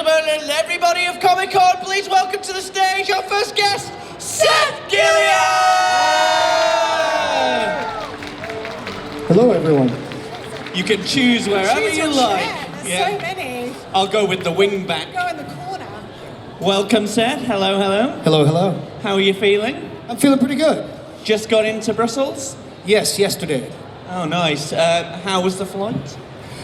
gentlemen, and everybody of Comic-Con, please welcome to the stage our first guest, Seth Gilliam! Hello, everyone. You can choose wherever you like. There's so many. I'll go with the wingback. Go in the corner. Welcome, Seth. Hello, hello. Hello, hello. How are you feeling? I'm feeling pretty good. Just got into Brussels? Yes, yesterday. Oh, nice. How was the flight?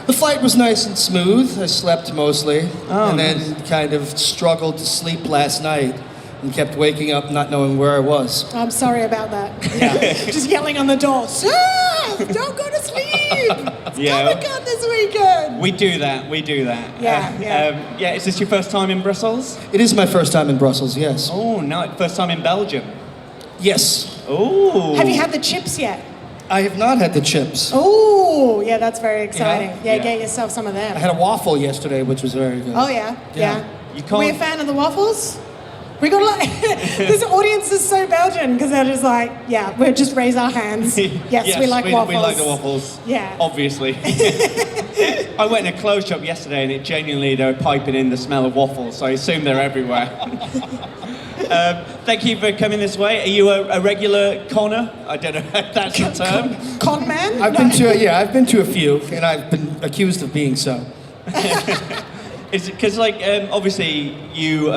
The flight was nice and smooth. I slept mostly. Oh, and then kind of struggled to sleep last night and kept waking up not knowing where I was. I'm sorry about that. Just yelling on the door. Seth, don't go to sleep. It's Comic-Con this weekend. We do that. Yeah. Is this your first time in Brussels? It is my first time in Brussels, yes. Oh, no, first time in Belgium. Yes. Oh. Have you had the chips yet? I have not had the chips. Oh, yeah, that's very exciting. Yeah? Yeah, get yourself some of them. I had a waffle yesterday, which was very good. Oh, yeah. You can't... Are we a fan of the waffles? We got like, this audience is so Belgian because they're just like, yeah, we'll just raise our hands. Yes, we like waffles. We like the waffles. Yeah. Obviously. I went in a clothes shop yesterday and it genuinely, they were piping in the smell of waffles, so I assume they're everywhere. Thank you for coming this way. Are you a regular conner? I don't know if that's the term. Con man? I've been to a few, and I've been accused of being so. Is it because, obviously you,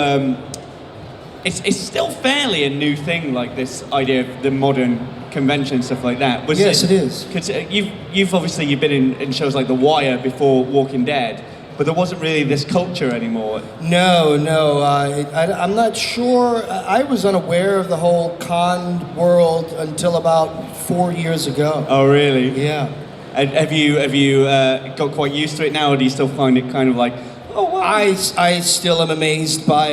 it's still fairly a new thing, like this idea of the modern convention and stuff like that. Yes, it is. Because you've been in shows like The Wire before Walking Dead, but there wasn't really this culture anymore. No, I'm not sure. I was unaware of the whole con world until about 4 years ago. Oh, really? Yeah. Have you got quite used to it now, or do you still find it kind of like, oh wow? I still am amazed by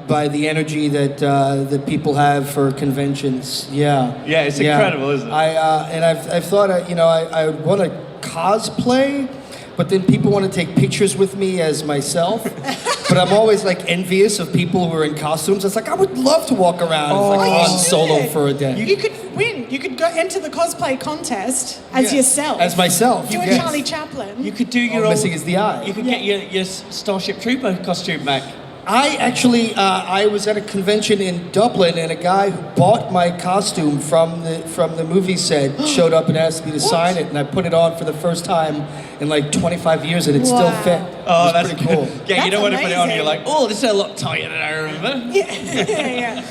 the energy that people have for conventions. Yeah. Yeah, it's incredible, isn't it? I've thought I would want to cosplay. But then people want to take pictures with me as myself. But I'm always like envious of people who are in costumes. It's like, I would love to walk around Han Solo for a day. You could win. You could go enter the cosplay contest as yourself. As myself. Do a Charlie Chaplin. You could do your missing is the eye. You could get your Starship Trooper costume back. I actually, I was at a convention in Dublin, and a guy who bought my costume from the movie set showed up and asked me to sign it, and I put it on for the first time in like 25 years, and it still fit. Oh, that's pretty cool. Yeah, that's you don't want to put it on, and amazing. you're like, oh, this is a lot tighter than I remember. Yeah.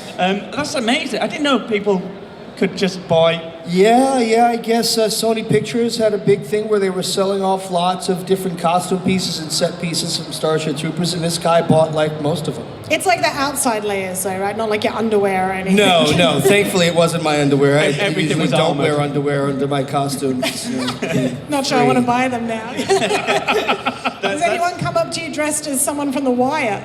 That's amazing. I didn't know people could just buy. Yeah, I guess Sony Pictures had a big thing where they were selling off lots of different costume pieces and set pieces from Starship Troopers, and this guy bought like most of them. It's like the outside layers though, right? Not like your underwear or anything. No. Thankfully, it wasn't my underwear. I Everything usually was don't armored. wear underwear under my costumes. Not sure I want to buy them now. Has anyone come up to you dressed as someone from The Wire?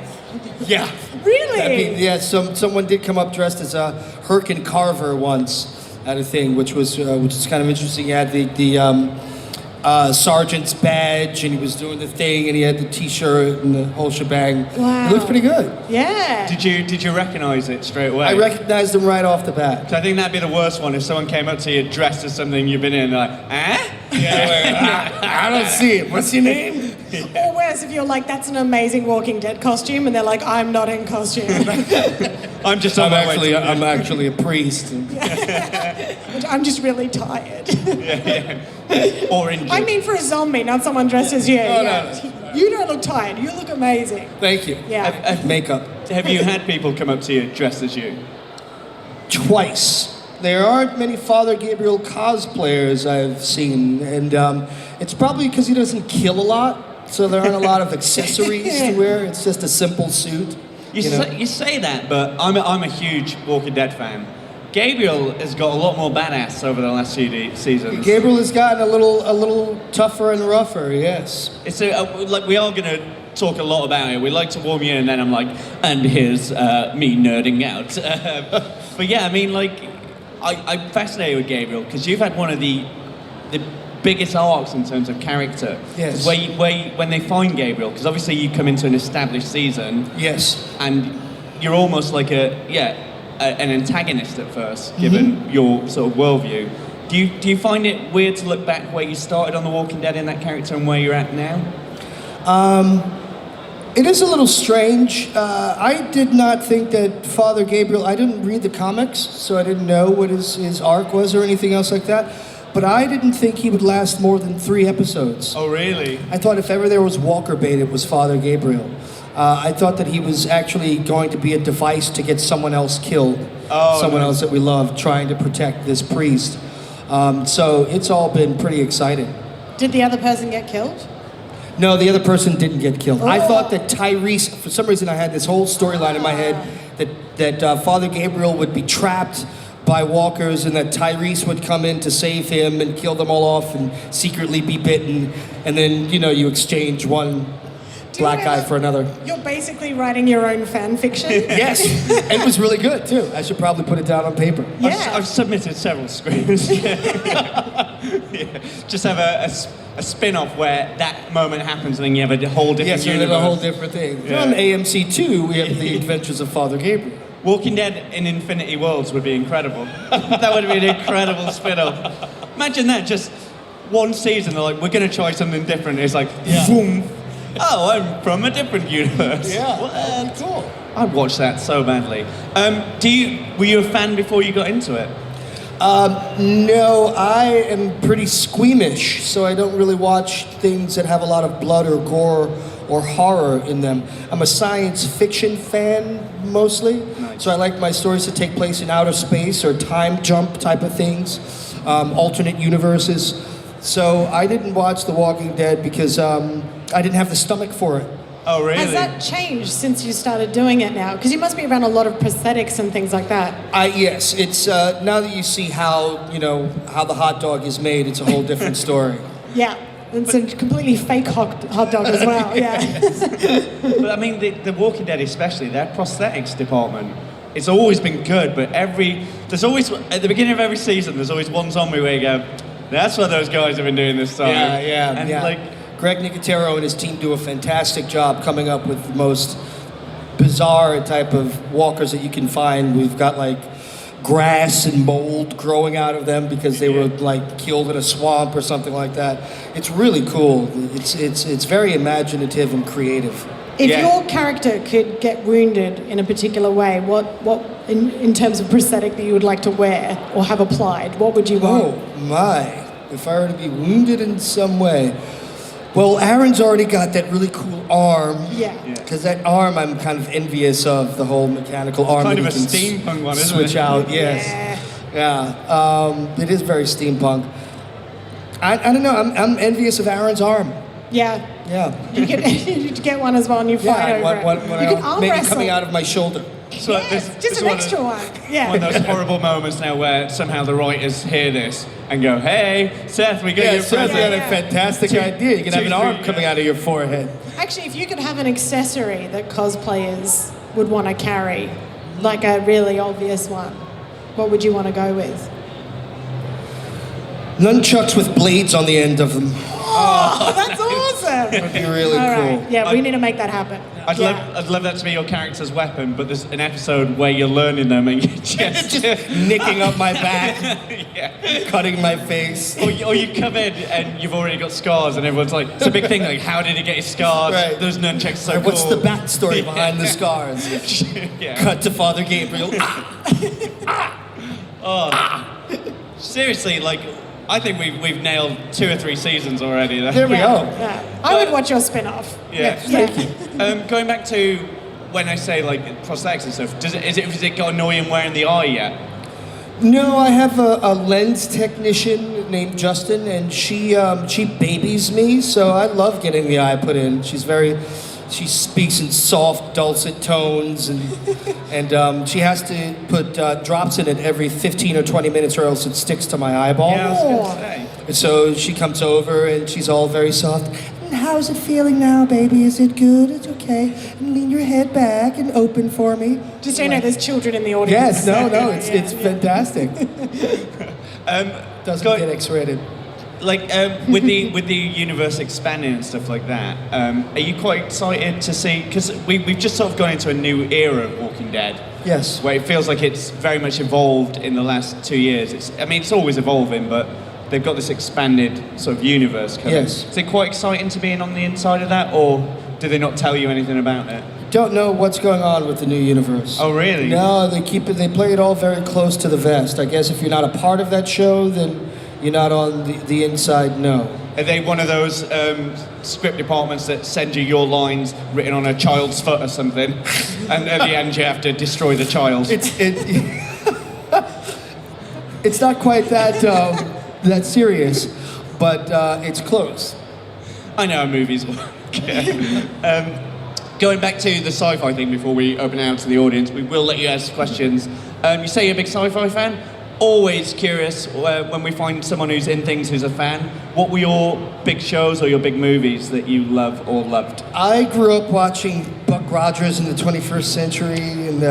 Yeah. Really? Someone did come up dressed as a Herkin Carver once at a thing, which was kind of interesting. He had the sergeant's badge, and he was doing the thing, and he had the T-shirt and the whole shebang. Wow. It looked pretty good. Yeah. Did you recognise it straight away? I recognized him right off the bat. So I think that'd be the worst one if someone came up to you dressed as something you've been in, like, eh? I don't see it. What's your name? Or worse, if you're like, that's an amazing Walking Dead costume, and they're like, I'm not in costume. I'm actually a priest. I'm just really tired. Or injured. I mean, for a zombie, not someone dressed as you. No. You don't look tired. You look amazing. Thank you. Yeah. Makeup. Have you had people come up to you dressed as you? Twice. There aren't many Father Gabriel cosplayers I've seen, and it's probably because he doesn't kill a lot, so there aren't a lot of accessories to wear. It's just a simple suit. You say that, but I'm a huge Walking Dead fan. Gabriel has got a lot more badass over the last few seasons. Gabriel has gotten a little tougher and rougher. Yes. It's like we are going to talk a lot about it. We like to warm you in, and then I'm like, and here's me nerding out. But yeah, I mean, like, I'm fascinated with Gabriel because you've had one of the biggest arcs in terms of character. Yes. When they find Gabriel, because obviously you come into an established season. Yes. And you're almost like an antagonist at first, given your sort of worldview. Do you find it weird to look back where you started on The Walking Dead in that character and where you're at now? It is a little strange. I did not think that Father Gabriel, I didn't read the comics, so I didn't know what his arc was or anything else like that. But I didn't think he would last more than 3 episodes. Oh, really? I thought if ever there was Walker bait, it was Father Gabriel. I thought that he was actually going to be a device to get someone else killed. Someone else that we love, trying to protect this priest. So it's all been pretty exciting. Did the other person get killed? No, the other person didn't get killed. I thought that Tyrese, for some reason I had this whole storyline in my head that Father Gabriel would be trapped by walkers and that Tyrese would come in to save him and kill them all off and secretly be bitten. And then, you exchange one black guy for another. You're basically writing your own fan fiction? Yes, and it was really good too. I should probably put it down on paper. Yeah. I've submitted several scripts. Just have a spin-off where that moment happens and then you have a whole different universe. Yes, a whole different thing. Yeah. On AMC2, we have The Adventures of Father Gabriel. Walking Dead in Infinity Worlds would be incredible. That would be an incredible spin-off. Imagine that, just one season, they're like, we're going to try something different. It's like, boom. Oh, I'm from a different universe. Yeah, What? cool. I'd watch that so badly. Were you a fan before you got into it? No, I am pretty squeamish, so I don't really watch things that have a lot of blood or gore or horror in them. I'm a science fiction fan, mostly. Nice. So I like my stories to take place in outer space or time jump type of things, alternate universes. So I didn't watch The Walking Dead because I didn't have the stomach for it. Oh, really? Has that changed since you started doing it now? Because you must be around a lot of prosthetics and things like that. Yes, it's now that you see how how the hot dog is made, it's a whole different story. Yeah, it's a completely fake hot dog as well. Yeah. But I mean, the Walking Dead especially, their prosthetics department, it's always been good, but there's always, at the beginning of every season, there's always one zombie where you go, that's what those guys have been doing this time. And like, Greg Nicotero and his team do a fantastic job coming up with the most bizarre type of walkers that you can find. We've got like grass and mold growing out of them because they were like killed in a swamp or something like that. It's really cool. It's very imaginative and creative. If your character could get wounded in a particular way, what in terms of prosthetic that you would like to wear or have applied, what would you want? Oh my! If I were to be wounded in some way. Well, Aaron's already got that really cool arm. Yeah. Because that arm, I'm kind of envious of, the whole mechanical arm. Kind of a that you can steampunk one, isn't switch it? out, yes. Yeah. It is very steampunk. I don't know, I'm envious of Aaron's arm. Yeah. Yeah. You could get one as well and you fight over it. You can arm maybe wrestle. coming out of my shoulder. So Yes, just an extra one. Yeah. One of those horrible moments now where somehow the writers hear this and go, hey, Seth, we got your Seth, present. you had a fantastic idea. You can have an arm coming out of your forehead. Actually, if you could have an accessory that cosplayers would want to carry, like a really obvious one, what would you want to go with? Nunchucks with blades on the end of them. Oh, that's awesome! That'd be really All cool. right. Yeah, we need to make that happen. I'd love that to be your character's weapon, but there's an episode where you're learning them and you're just Nicking up my back, yeah. cutting my face. Or you come in and you've already got scars and everyone's like, it's a big thing, like, how did he get his scars? Right. Those nunchucks are so Right, what's cool. the backstory behind the scars? Yeah. Cut to Father Gabriel. Seriously, like, I think we've nailed 2 or 3 seasons already. There we go. Yeah. I would watch your spin-off. Yeah. Yeah. Going back to when I say like prosthetics and stuff, has it got annoying wearing the eye yet? No, I have a lens technician named Justin, and she babies me, so I love getting the eye put in. She speaks in soft, dulcet tones, and she has to put drops in it every 15 or 20 minutes, or else it sticks to my eyeball. Yeah, I was gonna say. And so she comes over, and she's all very soft. And how's it feeling now, baby? Is it good? It's okay. And lean your head back and open for me. Just so you know, there's children in the audience. Yes, no, it's fantastic. Doesn't get X-rated. Like with the universe expanding and stuff like that, are you quite excited to see? Because we've just sort of gone into a new era of Walking Dead. Yes. Where it feels like it's very much evolved in the last 2 years. It's always evolving, but they've got this expanded sort of universe coming. Yes. Is it quite exciting to be on the inside of that, or do they not tell you anything about it? Don't know what's going on with the new universe. Oh, really? No, they play it all very close to the vest. I guess if you're not a part of that show, then you're not on the inside, no. Are they one of those script departments that send you your lines written on a child's foot or something, and at the end you have to destroy the child? It's not quite that serious, but it's close. I know how movies work. Going back to the sci-fi thing before we open it out to the audience, we will let you ask questions. You say you're a big sci-fi fan? Always curious when we find someone who's in things who's a fan. What were your big shows or your big movies that you love or loved? I grew up watching Buck Rogers in the 21st Century and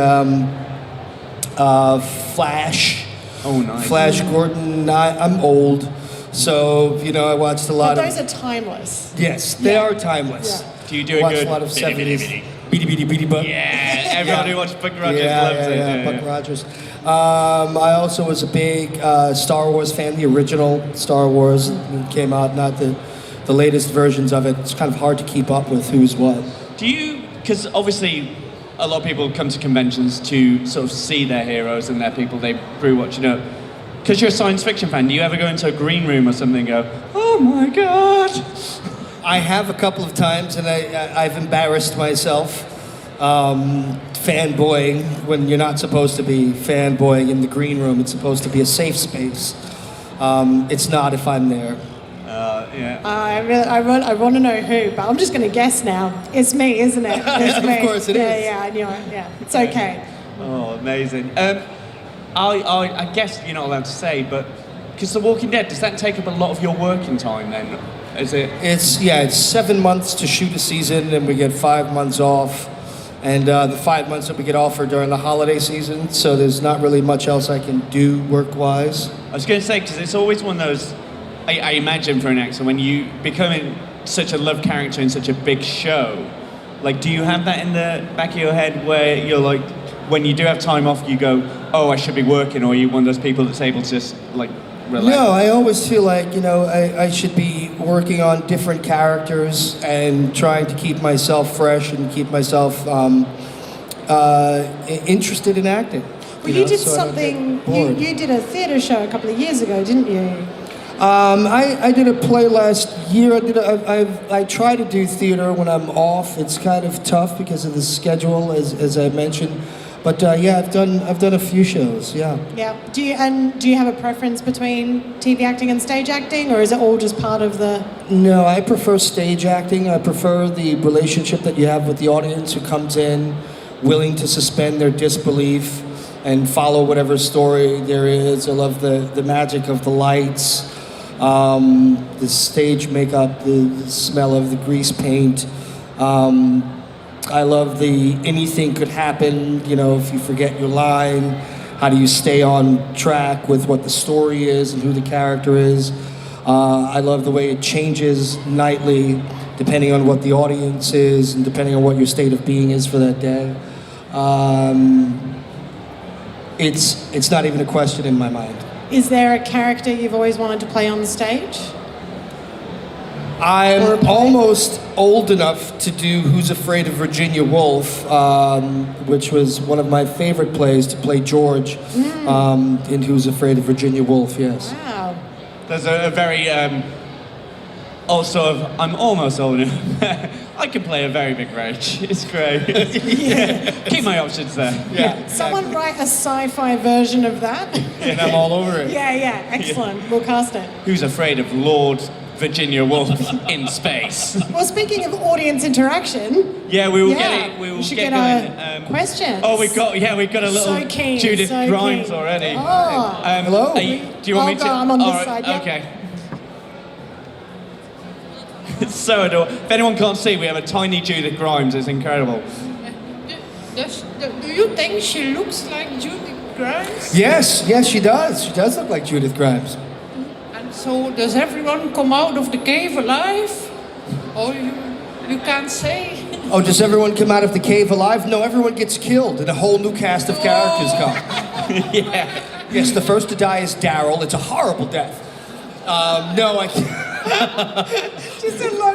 Flash. Oh, nice. Flash Gordon. I'm old, so I watched a lot But those are timeless. Yes, they are timeless. Yeah. Do you do a Watched good a lot of 70s. Beady Buck. Yeah, everyone who watched Buck Rogers loves it. Yeah, Buck Rogers. I also was a big Star Wars fan. The original Star Wars came out, not the latest versions of it. It's kind of hard to keep up with who's what. Do you, because obviously a lot of people come to conventions to sort of see their heroes and their people they grew watching up. Because you're a science fiction fan, do you ever go into a green room or something and go, oh my God? I have a couple of times, and I've embarrassed myself fanboying when you're not supposed to be fanboying in the green room. It's supposed to be a safe space. It's not if I'm there. Yeah. I want to know who, but I'm just going to guess now. It's me, isn't it? It's me. Of course it is. Yeah, I knew it. Yeah, it's okay. Oh, amazing. I guess you're not allowed to say, but because The Walking Dead, does that take up a lot of your working time then? Is it? It's 7 months to shoot a season, and we get 5 months off. And the 5 months that we get off are during the holiday season, so there's not really much else I can do work-wise. I was going to say, because it's always one of those, I imagine for an actor, when you become such a loved character in such a big show, like, do you have that in the back of your head where you're like, when you do have time off, you go, oh, I should be working, or are you one of those people that's able to just, like, relax? No, I always feel like, I should be working on different characters and trying to keep myself fresh and keep myself interested in acting. Well, you did something, you did a theatre show a couple of years ago, didn't you? I did a play last year. I try to do theater when I'm off. It's kind of tough because of the schedule, as I mentioned. But I've done a few shows. Yeah. Yeah. Do you have a preference between TV acting and stage acting, or is it all just part of the? No, I prefer stage acting. I prefer the relationship that you have with the audience who comes in, willing to suspend their disbelief and follow whatever story there is. I love the magic of the lights, the stage makeup, the smell of the grease paint. I love the anything could happen, if you forget your line, how do you stay on track with what the story is and who the character is. I love the way it changes nightly depending on what the audience is and depending on what your state of being is for that day. It's not even a question in my mind. Is there a character you've always wanted to play on the stage? I'm almost old enough to do Who's Afraid of Virginia Woolf, which was one of my favorite plays, to play George in Who's Afraid of Virginia Woolf, yes. Wow. There's a very, I'm almost old enough. I can play a very big rage. It's great. Yeah. Keep my options there. Yeah. Someone write a sci-fi version of that. And I'm all over it. Yeah, excellent. Yeah. We'll cast it. Who's Afraid of Lord Virginia Woolf in space? Well, speaking of audience interaction, we will get going. Questions. Oh, we've got a little Judith Grimes already. Oh. Hello. Do you want me to? I'm on this side. Yep. Okay. It's so adorable. If anyone can't see, we have a tiny Judith Grimes. It's incredible. Do you think she looks like Judith Grimes? Yes, she does. She does look like Judith Grimes. And so does everyone come out of the cave alive? Or you can't say? Oh, does everyone come out of the cave alive? No, everyone gets killed and a whole new cast of characters come. Yeah. Yes, the first to die is Daryl. It's a horrible death. No, I can't.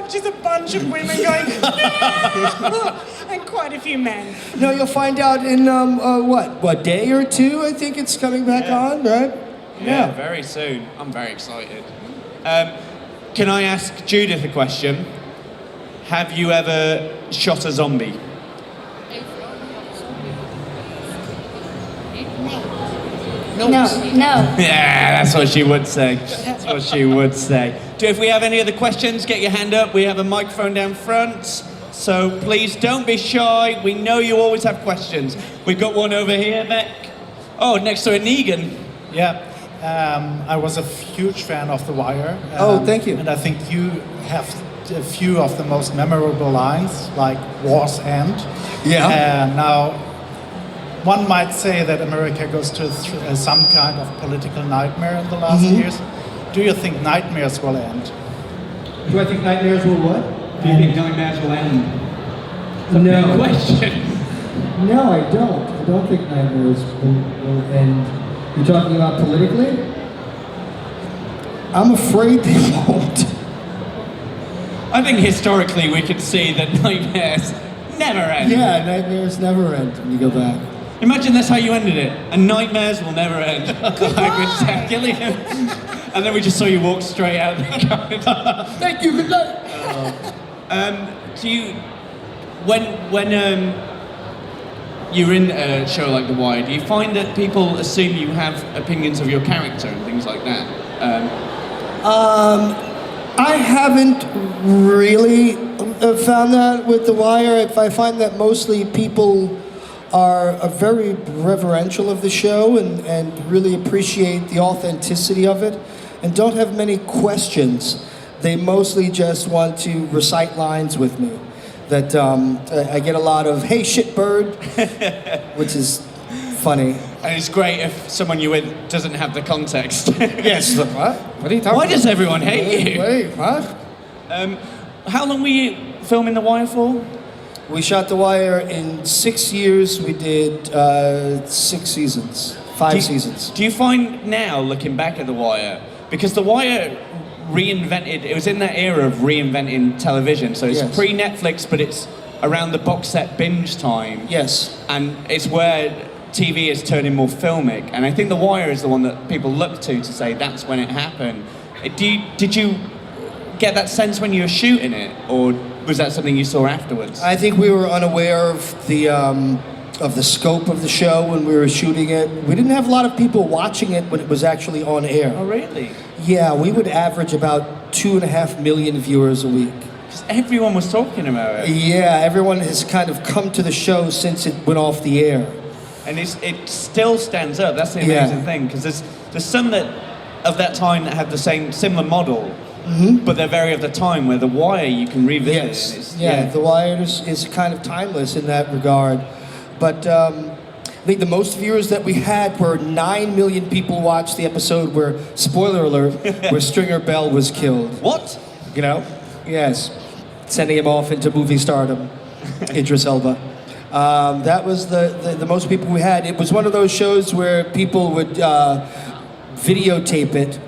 Just a bunch of women going, "No!" and quite a few men. No, you'll find out in what day or two? I think it's coming back on, right? Yeah, very soon. I'm very excited. Can I ask Judith a question? Have you ever shot a zombie? No. Yeah, that's what she would say. That's what she would say. If we have any other questions, get your hand up. We have a microphone down front. So please don't be shy. We know you always have questions. We've got one over here, Beck. Oh, next to a Negan. Yeah, I was a huge fan of The Wire. Oh, thank you. And I think you have a few of the most memorable lines, like "War's End." Yeah. Now, one might say that America goes through some kind of political nightmare in the last years. Do you think nightmares will end? Do I think nightmares will what? Do you think nightmares will end? No. Question. No, I don't. I don't think nightmares will end. You're talking about politically? I'm afraid they won't. I think historically we could see that nightmares never end. Yeah, nightmares never end when you go back. Imagine that's how you ended it. And nightmares will never end. Like with Seth Gilliam. And then we just saw you walk straight out the corridor. Thank you, good night. Do you, when you're in a show like The Wire, do you find that people assume you have opinions of your character and things like that? I haven't really found that with The Wire. I find that mostly people are very reverential of the show and really appreciate the authenticity of it and don't have many questions. They mostly just want to recite lines with me. That I get a lot of, "Hey, shitbird," which is funny. And it's great if someone you're with doesn't have the context. Yes. What? What are you talking Why about? does everyone hate you? Wait, what? How long were you filming The Wire for? We shot The Wire in 6 years. We did 6 seasons, 5 seasons. Do you find now, looking back at The Wire, because The Wire reinvented, it was in that era of reinventing television, so it's Yes. pre-Netflix, but it's around the box set binge time. Yes. And it's where TV is turning more filmic, and I think The Wire is the one that people look to say that's when it happened. Did you get that sense when you were shooting it, or was that something you saw afterwards? I think we were unaware of the scope of the show when we were shooting it. We didn't have a lot of people watching it when it was actually on air. Oh, really? Yeah, we would average about 2.5 million viewers a week. 'Cause everyone was talking about it. Yeah, everyone has kind of come to the show since it went off the air. And it still stands up. That's the Yeah. amazing thing, because there's some that of that time that have the similar model, but they're very of the time. Where The Wire you can revisit. Yes. And it's- Yeah, The Wire is kind of timeless in that regard. But I think the most viewers that we had were 9 million people watched the episode where, spoiler alert, where Stringer Bell was killed. What? You know? Yes. Sending him off into movie stardom. Idris Elba. That was the most people we had. It was one of those shows where people would videotape it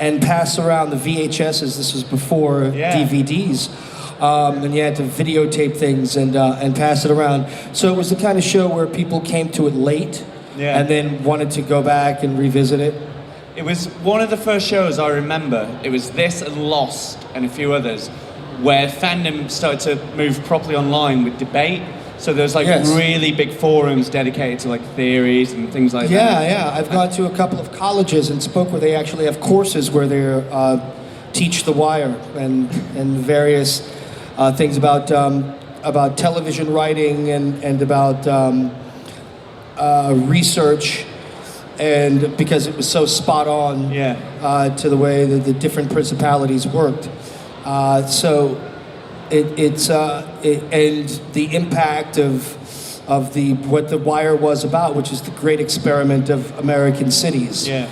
and pass around the VHSs. This was before DVDs. And you had to videotape things and pass it around. So it was the kind of show where people came to it late and then wanted to go back and revisit it. It was one of the first shows I remember. It was this and Lost and a few others, where fandom started to move properly online with debate. So there's like really big forums dedicated to like theories and things like that. Yeah. I've gone to a couple of colleges and spoke where they actually have courses where they teach The Wire and various things about television writing and about research, and because it was so spot on to the way that the different principalities worked. So it's and the impact of what The Wire was about, which is the great experiment of American cities. Yeah.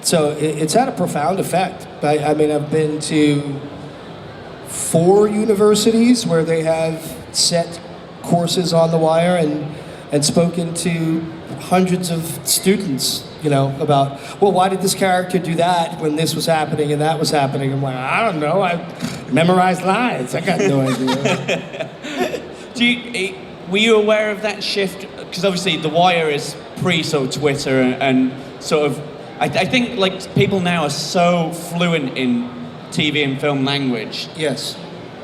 So it's had a profound effect. I mean, I've been to 4 universities where they have set courses on The Wire and spoken to hundreds of students you know, about, well, why did this character do that when this was happening and that was happening? I'm like, I don't know, I memorized lines. I got no idea. Were you aware of that shift? Because obviously The Wire is pre sort of Twitter and sort of, I think like people now are so fluent in TV and film language. Yes.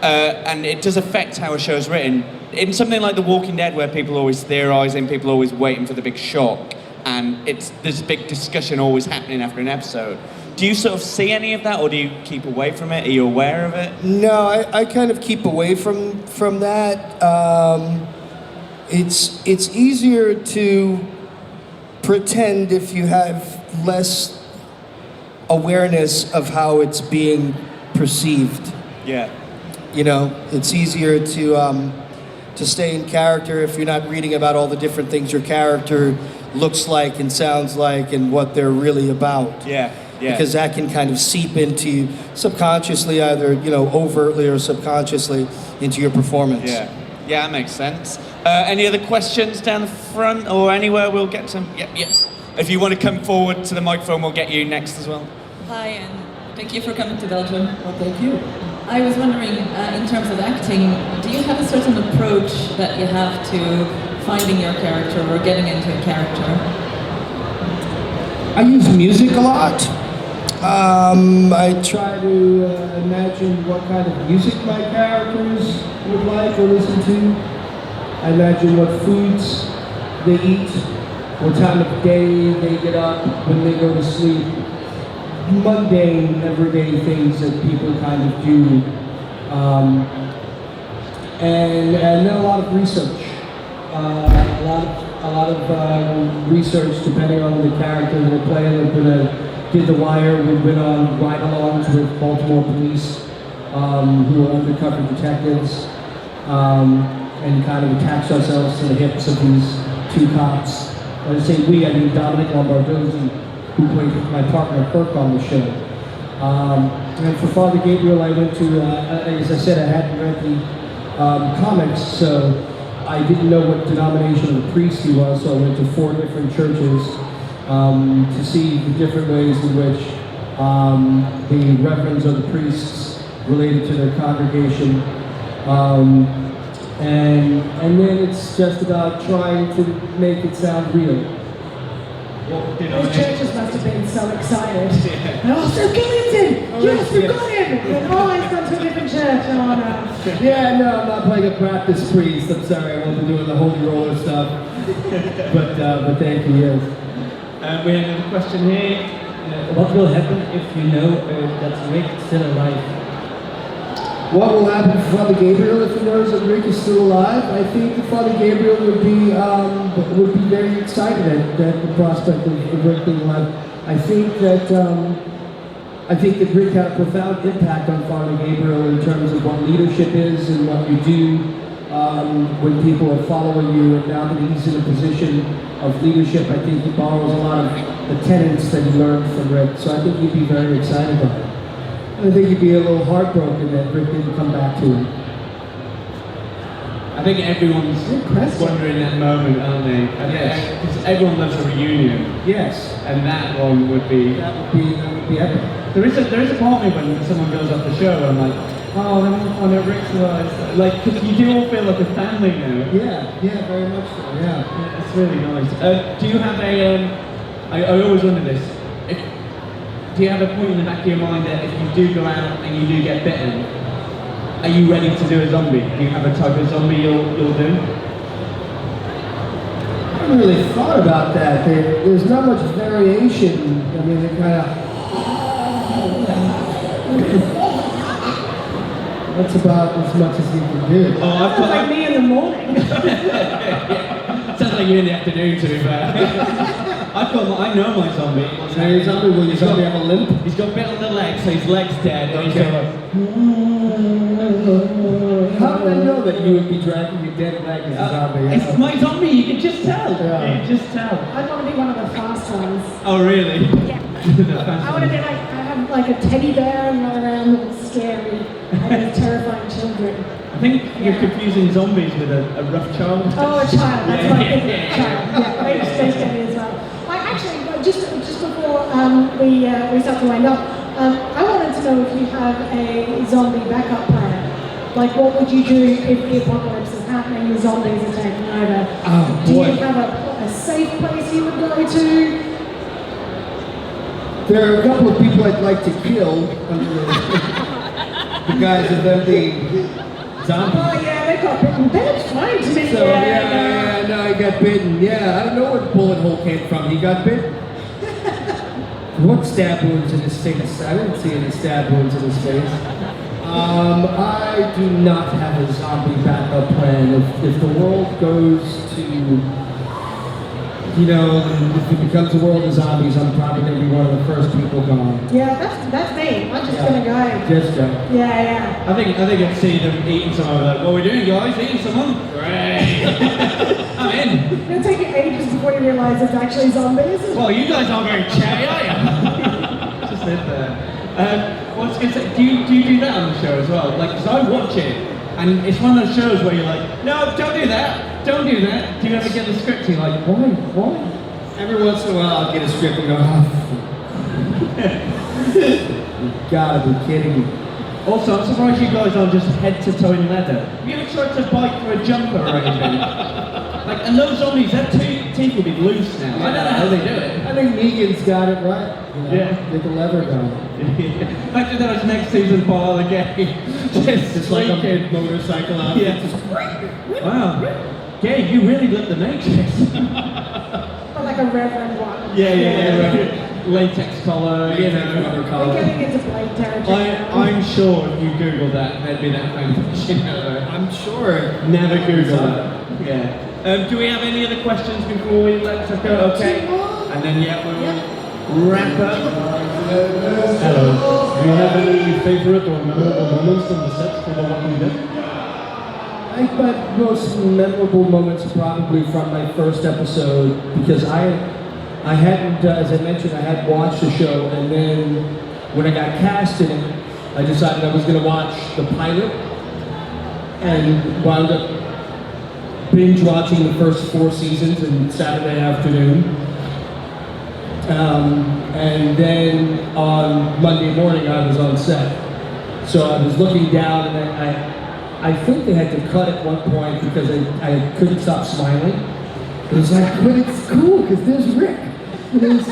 And it does affect how a show's written. In something like The Walking Dead, where people are always theorising, people are always waiting for the big shock, and there's a big discussion always happening after an episode. Do you sort of see any of that, or do you keep away from it? Are you aware of it? No, I kind of keep away from that. It's easier to pretend if you have less awareness of how it's being perceived. Yeah. You know, it's easier to stay in character if you're not reading about all the different things your character looks like and sounds like and what they're really about. Yeah. Because that can kind of seep into you subconsciously, either, you know, overtly or subconsciously into your performance. Yeah, that makes sense. Any other questions down the front or anywhere? We'll get some. Yeah. If you want to come forward to the microphone, we'll get you next as well. Hi, and thank you for coming to Belgium. Well, thank you. I was wondering, in terms of acting, do you have a certain approach that you have to finding your character or getting into a character? I use music a lot. I try to imagine what kind of music my characters would like or listen to. I imagine what foods they eat, what time of day they get up, when they go to sleep. Mundane, everyday things that people kind of do. And then a lot of research. A lot of research depending on the character that I play. Like when I did The Wire, we went on ride-alongs with Baltimore police who were undercover detectives and kind of attached ourselves to the hips of these two cops. When I say we, I mean Dominic Lombardozzi, who played my partner Kirk on the show. And for Father Gabriel, I went to, as I said, I hadn't read the comics, so I didn't know what denomination of priest he was, so I went to 4 different churches to see the different ways in which the reverends or the priests related to their congregation. And then it's just about trying to make it sound real. Those churches must have been so excited. Oh, Seth Gilliam's in! Yes, we've got him! And, oh, he's gone to a different church. Oh, no. Yeah, no, I'm not playing a practice priest. I'm sorry, I won't be doing the holy roller stuff. But thank you, yes. We have another question here. What will happen if you know that Rick's still alive? What will happen to Father Gabriel if he knows that Rick is still alive? I think that Father Gabriel would be very excited at the prospect of Rick being alive. I think that Rick had a profound impact on Father Gabriel in terms of what leadership is and what you do when people are following you. And now that he's in a position of leadership, I think he borrows a lot of the tenets that he learned from Rick. So I think he'd be very excited about it. I think he'd be a little heartbroken that Rick didn't come back to him. I think everyone's wondering that moment, aren't they? Yes. Because everyone loves a reunion. Yes. And that one would be... That would be epic. There is a part of me when someone goes off the show, I'm like, oh, I know Rick's alive. Like, because you do all feel like a family now. Yeah, very much so, yeah. It's really nice. Do you have I always wonder this. Do you have a point in the back of your mind that if you do go out and you do get bitten, are you ready to do a zombie? Do you have a type of zombie you'll do? I haven't really thought about that. There's not much variation. I mean, it kind of... That's about as much as you can do. Oh, I've Sounds like me in the morning. Sounds like you in the afternoon, to be fair. I know my zombie. Will your zombie have a limp? He's got bit on the leg, so his leg's dead. And he's got How did I know that you would be dragging your dead leg as a zombie? It's my zombie, you can just tell. Yeah. You can just tell. I want to be one of the fast ones. Oh, really? Yeah. I want to be like, I have like a teddy bear and run around and it's scary. I have terrifying children. I think you're confusing zombies with a rough child. Oh, a child. That's what I think. Yeah. Child. Yeah, very scary as well. I actually, just we start to wind up, I wanted to know if you have a zombie backup plan. Like, what would you do if the apocalypse is happening, the zombies are taking over? Oh, Do boy. you have a safe place you would go to? There are a couple of people I'd like to kill under the guise of them being zombies. Oh yeah, they got bitten. They looked fine to me. So yeah, no, he got bitten. Yeah, I don't know where the bullet hole came from. He got bitten. What stab wounds in his face? I didn't see any stab wounds in his face. I do not have a zombie backup plan. If the world goes to, you know, if it becomes a world of zombies, I'm probably going to be one of the first people gone. Yeah, that's me. I'm just gonna go. Just go. Yeah. I think I'd see them eating someone. Like, what are we doing, guys? Eating someone? Great. I'm in. It'll take you ages before you realise it's actually zombies. Well, you guys aren't very chatty, are you? Just live there. What's going to say? Do you do that on the show as well? Like, because I watch it, and it's one of those shows where you're like, no, don't do that. Don't do that. Do you ever get the script? You're like, why? Every once in a while, I'll get a script and go, you gotta be kidding me. Also, I'm surprised you guys aren't just head to toe in leather. Have you ever tried to bite through a jumper or anything? Like, and those zombies, their teeth will be loose now. I don't know how they do it. I think Negan's got it right. You know, Yeah. get the lever going. Imagine that was next season part of the game. Just Like a squeaking. motorcycle out. Yeah. Wow. Gabe, you really lit the Matrix. Or like a reverend one. Yeah. Latex collar, you know. We're getting into Blade territory. I'm sure if you Google that, there'd be that foundation out there. I'm sure. Never Google that. Yeah. Do we have any other questions before we let us go? Okay. And then we'll wrap up. Hello. Do you have any favorite or memorable moments on the set for The Walking Dead? I think my most memorable moments are probably from my first episode because I hadn't, as I mentioned, I had watched the show, and then when I got cast in it, I decided I was going to watch the pilot, and wound up binge watching the first 4 seasons in Saturday afternoon. And then on Monday morning, I was on set. So I was looking down, and I think they had to cut at one point because I couldn't stop smiling. It was like, but it's cool because there's Rick, and there's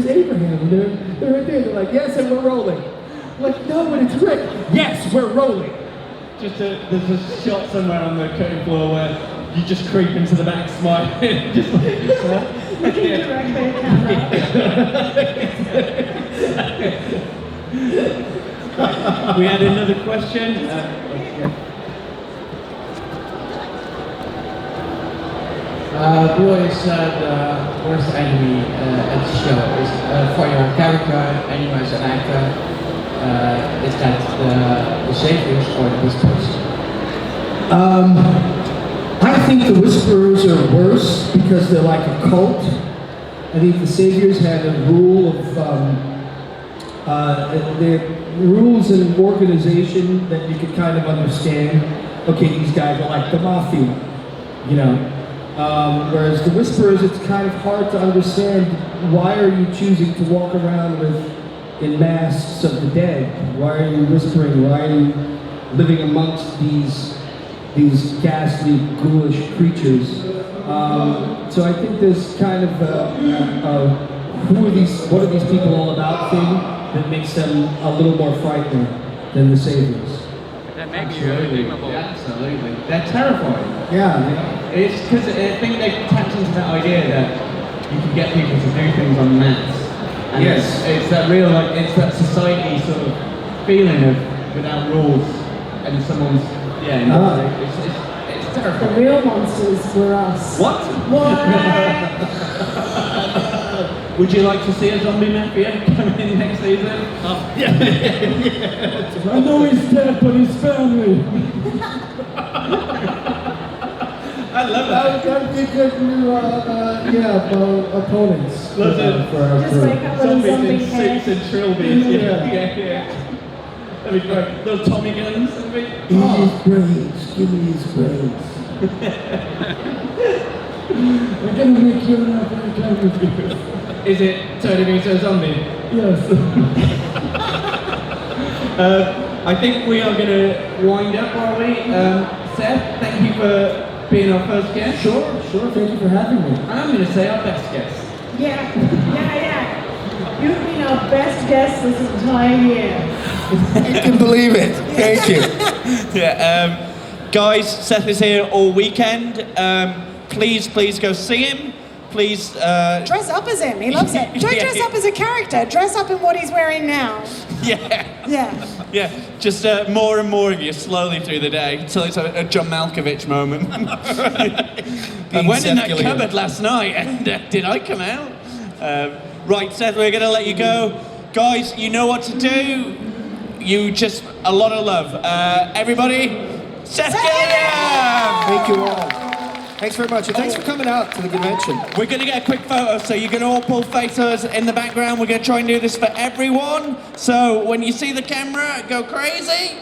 Abraham, and they're right there. They're like, yes, and we're rolling. I'm like, no, but it's Rick. Yes, we're rolling. There's a shot somewhere on the cutting floor where you just creep into the back smiling. Just like, Looking directly at camera. We had another question. Who is the worst enemy at the show? Is for your character and you as an actor? Is that the saviors or the whisperers? I think the Whisperers are worse because they're like a cult. I think the Saviors had a rule of their rules in an organization that you could kind of understand. Okay, these guys are like the mafia, you know. Whereas the Whisperers, it's kind of hard to understand. Why are you choosing to walk around in masks of the dead? Why are you whispering? Why are you living amongst these ghastly, ghoulish creatures? So I think there's kind of what are these people all about thing that makes them a little more frightening than the Saviors. That makes you believable. Absolutely. They're terrifying. Yeah. It's because I think they tapped into that idea that you can get people to do things en masse. And Yes. It's that real, like, it's that society sort of feeling of without rules and someone's, it's The terrifying. real monsters were us. What? Would you like to see a zombie mafia come in next season? I know he's dead, but his family. I love that. That would be good new, opponents for our Just crew. wake up with a Zombies zombie in head. suits and trilbies. Yeah. That'd be great. Little Tommy guns. That'd be. Give me his brains. Give me his brains. We're gonna make you an offer to come with you. Is it turning me into a zombie? Yes. I think we are going to wind up, are we? Seth, thank you for being our first guest. Sure. Thank you for having me. And I'm going to say our best guest. Yeah. You've been our best guest this entire year. I can believe it. Thank you. Yeah, guys, Seth is here all weekend. Please go see him. Please. Dress up as him. He loves it. Don't dress up as a character. Dress up in what he's wearing now. Yeah. Yeah. Just more and more of you slowly through the day until it's a John Malkovich moment. I went in Seth that Gilliam. cupboard last night and did I come out? Right, Seth, we're going to let you go. Guys, you know what to do. You just, a lot of love. Everybody, Seth Gilliam! Thank you all. Thanks very much, and thanks for coming out to the convention. We're going to get a quick photo, so you're going to all pull photos in the background. We're going to try and do this for everyone. So when you see the camera, go crazy.